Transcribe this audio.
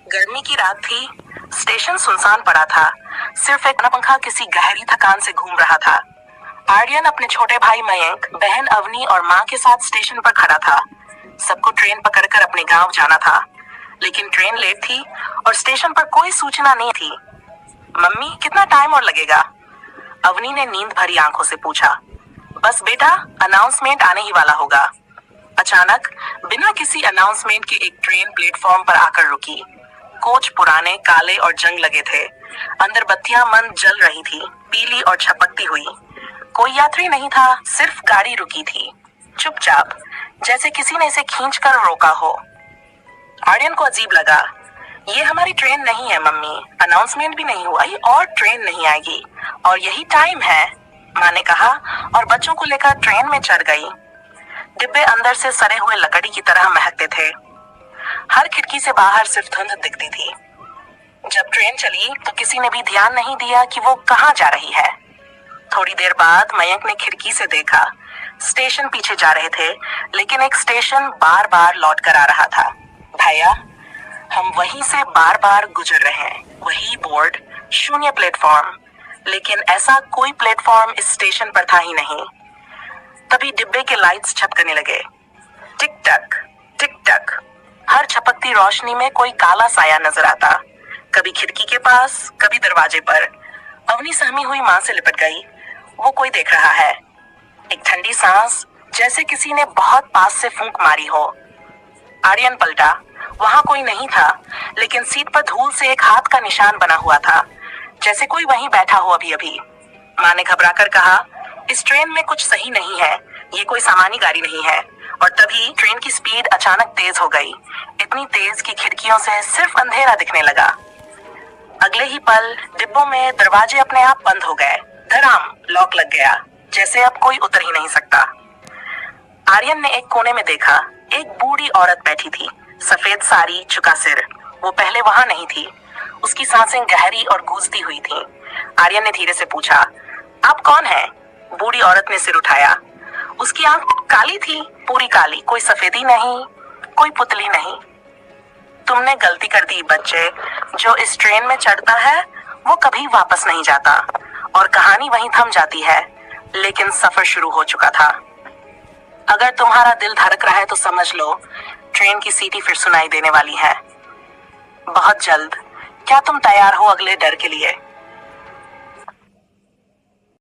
गर्मी की रात थी। स्टेशन सुनसान पड़ा था। सिर्फ एक पंखा किसी गहरी थकान से घूम रहा था। आर्यन अपने छोटे भाई मयंक, बहन अवनी और माँ के साथ स्टेशन पर खड़ा था। सबको ट्रेन पकड़कर अपने गांव जाना था, लेकिन ट्रेन लेट थी और स्टेशन पर कोई सूचना नहीं थी। मम्मी, कितना टाइम और लगेगा? अवनी ने नींद भरी आंखों से पूछा। बस बेटा, अनाउंसमेंट आने ही वाला होगा। अचानक बिना किसी अनाउंसमेंट के एक ट्रेन प्लेटफॉर्म पर आकर रुकी। कोच पुराने, काले और जंग लगे थे। अंदर बत्तियां मंद जल रही थी, पीली और छपकती हुई। कोई यात्री नहीं था, सिर्फ गाड़ी रुकी थी, चुपचाप, जैसे किसी ने इसे खींचकर रोका हो। आर्यन को अजीब लगा। ये हमारी ट्रेन नहीं है मम्मी, अनाउंसमेंट भी नहीं हुआ और ट्रेन नहीं आएगी, और यही टाइम है, माँ ने कहा और बच्चों को लेकर ट्रेन में चढ़ गई। डिब्बे अंदर से सड़े हुए लकड़ी की तरह महकते थे। हर खिड़की से बाहर सिर्फ धुंध दिखती थी। जब ट्रेन चली तो किसी ने भी ध्यान नहीं दिया कि वो कहाँ जा रही है। थोड़ी देर बाद मयंक ने खिड़की से देखा। स्टेशन पीछे जा रहे थे, लेकिन एक स्टेशन बार बार लौट कर आ रहा था। भैया, हम वहीं से बार बार गुजर रहे हैं, वही बोर्ड, शून्य प्लेटफॉर्म, लेकिन ऐसा कोई प्लेटफॉर्म इस स्टेशन पर था ही नहीं। तभी डिब्बे के लाइट्स झपकने लगे। टिक टक, टिक टक। हर झपकती रोशनी में कोई काला साया नजर आता, कभी खिड़की के पास, कभी दरवाजे पर। अवनी सहमी हुई मां से लिपट गई। वो कोई देख रहा है। एक ठंडी सांस, जैसे किसी ने बहुत पास से फूंक मारी हो। आर्यन पलटा। वहां कोई नहीं था, लेकिन सीट पर धूल से एक हाथ का निशान बना हुआ था, जैसे कोई वहीं बैठा हो अभी अभी। माँ ने घबराकर कहा, इस ट्रेन में कुछ सही नहीं है, ये कोई सामान्य गाड़ी नहीं है। और तभी ट्रेन की स्पीड अचानक तेज हो गई, इतनी तेज कि खिड़कियों से सिर्फ अंधेरा दिखने लगा। अगले ही पल डिब्बों में दरवाजे अपने आप बंद हो गए। धड़ाम, लॉक लग गया, जैसे अब कोई उतर ही नहीं सकता। आर्यन ने एक कोने में देखा। एक बूढ़ी औरत बैठी थी, सफेद साड़ी, झुका सिर। वो पहले वहां नहीं थी। उसकी सांसें गहरी और गूंजती हुई थीं। आर्यन ने धीरे से पूछा, आप कौन हैं? बूढ़ी औरत ने सिर उठाया। उसकी आंख काली थी, पूरी काली, कोई सफेदी नहीं, कोई पुतली नहीं। तुमने गलती कर दी बच्चे, जो इस ट्रेन में चढ़ता है वो कभी वापस नहीं जाता। और कहानी वहीं थम जाती है, लेकिन सफर शुरू हो चुका था। अगर तुम्हारा दिल धड़क रहा है तो समझ लो, ट्रेन की सीटी फिर सुनाई देने वाली है, बहुत जल्द। क्या तुम तैयार हो अगले डर के लिए?